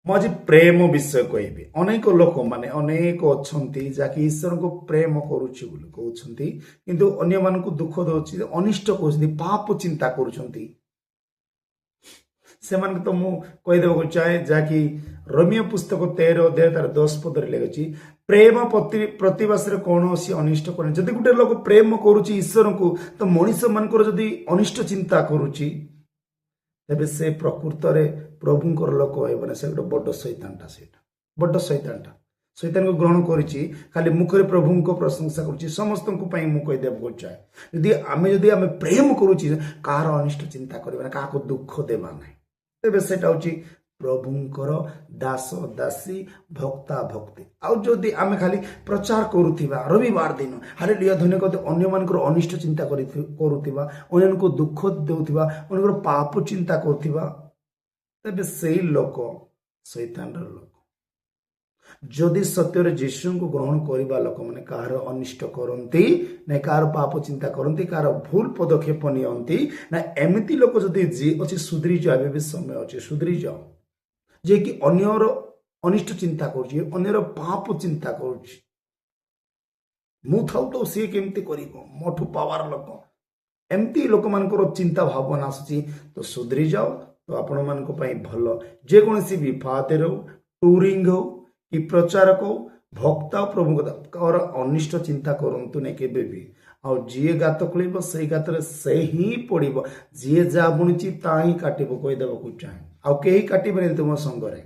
ମୁଁ ଆଜି ପ୍ରେମ ବିଷୟ କହିବି। ଅନେକ ଲୋକମାନେ ଅନେକ ଅଛନ୍ତି ଯାହାକି ଈଶ୍ୱରଙ୍କୁ ପ୍ରେମ କରୁଛି ବୋଲି କହୁଛନ୍ତି, କିନ୍ତୁ ଅନ୍ୟମାନଙ୍କୁ ଦୁଃଖ ଦେଉଛି, ଅନିଷ୍ଟ କରୁଛନ୍ତି, ପାପ ଚିନ୍ତା କରୁଛନ୍ତି। ସେମାନଙ୍କୁ ତ ମୁଁ କହିଦେବାକୁ ଚାହେଁ, ଯାହାକି ରୋମିଓ ପୁସ୍ତକ 13 ଅଧ୍ୟାୟ ତାର 10 ପଦରେ ଲେଖୁଛି, ପ୍ରେମ ପ୍ରତିବାସରେ କୌଣସି ଅନିଷ୍ଟ କରେ। ଯଦି ଗୋଟେ ଲୋକ ପ୍ରେମ କରୁଛି ଈଶ୍ୱରଙ୍କୁ, ତ ମଣିଷ ମାନଙ୍କର ଯଦି ଅନିଷ୍ଟ ଚିନ୍ତା କରୁଛି, ତେବେ ସେ ପ୍ରକୃତରେ ପ୍ରଭୁଙ୍କର ଲୋକ ହେବ ନା। ସେ ଗୋଟେ ବଡ ଶୈତାନଟା, ସେଇଟା ବଡ ଶୈତାନଟା। ଶୈତାନକୁ ଗ୍ରହଣ କରିଛି, ଖାଲି ମୁଖରେ ପ୍ରଭୁଙ୍କ ପ୍ରଶଂସା କରୁଛି। ସମସ୍ତଙ୍କ ପାଇଁ ମୁଁ କହିଦେବାକୁ ଚାହେଁ, ଯଦି ଆମେ ପ୍ରେମ କରୁଛି, କାହାର ଅନିଷ୍ଟ ଚିନ୍ତା କରିବା ନାହିଁ, କାହାକୁ ଦୁଃଖ ଦେବା ନାହିଁ, ତେବେ ସେଟା ହଉଛି ପ୍ରଭୁଙ୍କର ଦାସ ଦାସୀ, ଭକ୍ତା ଭକ୍ତି। ଆଉ ଯଦି ଆମେ ଖାଲି ପ୍ରଚାର କରୁଥିବା ରବିବାର ଦିନ ହାଲେଲୁୟା ଧନ୍ୟବାଦ, ଅନ୍ୟମାନଙ୍କର ଅନିଷ୍ଟ ଚିନ୍ତା କରୁଥିବା, ଅନ୍ୟମାନଙ୍କୁ ଦୁଃଖ ଦେଉଥିବା, ଅନ୍ୟଙ୍କର ପାପ ଚିନ୍ତା କରୁଥିବା, ତେବେ ସେଇ ଲୋକ ଶୈତାନର ଲୋକ। ଯଦି ସତ୍ୟରେ ଯୀଶୁଙ୍କୁ ଗ୍ରହଣ କରିବା ଲୋକମାନେ କାହାର ଅନିଷ୍ଟ କରନ୍ତି ନା, କାହାର ପାପ ଚିନ୍ତା କରନ୍ତି, କାହାର ଭୁଲ ପଦକ୍ଷେପ ନିଅନ୍ତି ନା, ଏମିତି ଲୋକ ଯଦି ଅଛି, ସୁଧୁରି ଯାଅ, ଏବେ ବି ସମୟ ଅଛି, ସୁଧୁରି ଯାଅ। ଯିଏକି ଅନ୍ୟର ଅନିଷ୍ଟ ଚିନ୍ତା କରୁଛି, ଅନ୍ୟର ପାପ ଚିନ୍ତା କରୁଛି, ମୁଁ ଥାଉ ତ ସିଏ କେମିତି କରିବ, ମୋଠୁ ପାୱାର ଲୋକ, ଏମିତି ଲୋକମାନଙ୍କର ଚିନ୍ତା ଭାବନା ଆସୁଛି, ତ ସୁଧୁରି ଯାଅ। ତ ଆପଣମାନଙ୍କ ପାଇଁ ଭଲ। ଯେକୌଣସି ବି ଫାଦର ହଉ, ଟୁରିଙ୍ଗ ହଉ କି ପ୍ରଚାରକ ହଉ, ଭକ୍ତ ପ୍ରଭୁଙ୍କର ଅନିଷ୍ଟ ଚିନ୍ତା କରନ୍ତୁ ନାହିଁ କେବେ ବି। ଆଉ ଯିଏ ଗାତ ଖୋଳିବ ସେଇ ଗାତରେ ସେ ହିଁ ପଡ଼ିବ। ଯିଏ ଯାହା ବୁଣିଛି ତାହା ହିଁ କାଟିବ, କହିଦେବାକୁ ଚାହେଁ। ଆଉ କେହି କାଟିବେନି ତୁମ ସଙ୍ଗରେ।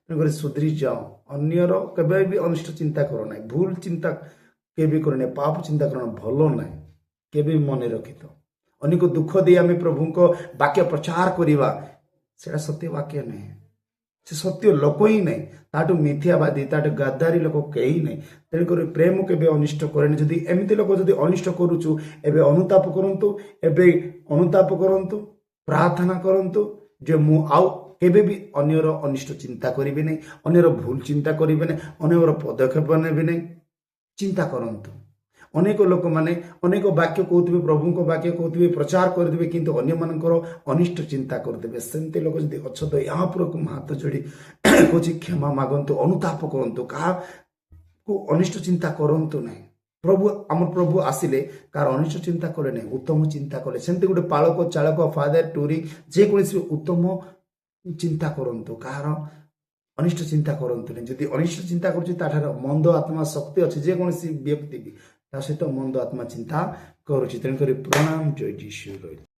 ତେଣୁକରି ସୁଧୁରି ଯାଅ। ଅନ୍ୟର କେବେ ବି ଅନିଷ୍ଟ ଚିନ୍ତା କର ନାହିଁ, ଭୁଲ ଚିନ୍ତା କେବେ କର ନାହିଁ, ପାପ ଚିନ୍ତା କର ନାହିଁ, ଭଲ ନାହିଁ। କେବେ ବି ମନେ ରଖିଥାଅ, ଅନେକ ଦୁଃଖ ଦେଇ ଆମେ ପ୍ରଭୁଙ୍କ ବାକ୍ୟ ପ୍ରଚାର କରିବା, ସେଟା ସତ୍ୟ ବାକ୍ୟ ନାହିଁ। ସେ ସତ୍ୟ ଲୋକ ହିଁ ନାହିଁ, ତାଠୁ ମିଥ୍ୟାବାଦୀ, ତାଠୁ ଗାଦାରୀ ଲୋକ କେହି ନାହିଁ। ତେଣୁକରି ପ୍ରେମ କେବେ ଅନିଷ୍ଟ କରେନି। ଯଦି ଏମିତି ଲୋକ ଯଦି ଅନିଷ୍ଟ କରୁଛୁ, ଏବେ ଅନୁତାପ କରନ୍ତୁ, ପ୍ରାର୍ଥନା କରନ୍ତୁ ଯେ ମୁଁ ଆଉ କେବେ ବି ଅନ୍ୟର ଅନିଷ୍ଟ ଚିନ୍ତା କରିବି ନାହିଁ, ଅନ୍ୟର ଭୁଲ ଚିନ୍ତା କରିବି ନାହିଁ, ଅନ୍ୟର ପଦକ୍ଷେପ ନେବି ନାହିଁ। ଚିନ୍ତା କରନ୍ତୁ। ଅନେକ ଲୋକମାନେ ଅନେକ ବାକ୍ୟ କହୁଥିବେ, ପ୍ରଭୁଙ୍କ ବାକ୍ୟ କହୁଥିବେ, ପ୍ରଚାର କରିଥିବେ, କିନ୍ତୁ ଅନ୍ୟମାନଙ୍କର ଅନିଷ୍ଟ ଚିନ୍ତା କରୁଥିବେ। ସେମିତି ଲୋକ ଯଦି ଅଛ ତ ଏହା ଉପରକୁ ହାତ ଯୋଡ଼ି କହୁଛି, କ୍ଷମା ମାଗନ୍ତୁ, ଅନୁତାପ କରନ୍ତୁ, କାହାକୁ ଅନିଷ୍ଟ ଚିନ୍ତା କରନ୍ତୁ ନାହିଁ। ଆମର ପ୍ରଭୁ ଆସିଲେ କାହାର ଅନିଷ୍ଟ ଚିନ୍ତା କଲେ ନାହିଁ, ଉତ୍ତମ ଚିନ୍ତା କଲେ। ସେମିତି ଗୋଟେ ପାଳକ, ଚାଳକ, ଫାଦର, ଟୁରି, ଯେକୌଣସି ଉତ୍ତମ ଚିନ୍ତା କରନ୍ତୁ, କାହାର ଅନିଷ୍ଟ ଚିନ୍ତା କରନ୍ତୁନି। ଯଦି ଅନିଷ୍ଟ ଚିନ୍ତା କରୁଛି, ତାଠାରୁ ମନ୍ଦ ଆତ୍ମା ଶକ୍ତି ଅଛି। ଯେକୌଣସି ବ୍ୟକ୍ତି ବି ତା ସହିତ ମନ୍ଦ ଆତ୍ମା ଚିନ୍ତା କରୁଛି। ତେଣୁକରି ପ୍ରଣାମ, ଜୟ ଯୀଶୁ।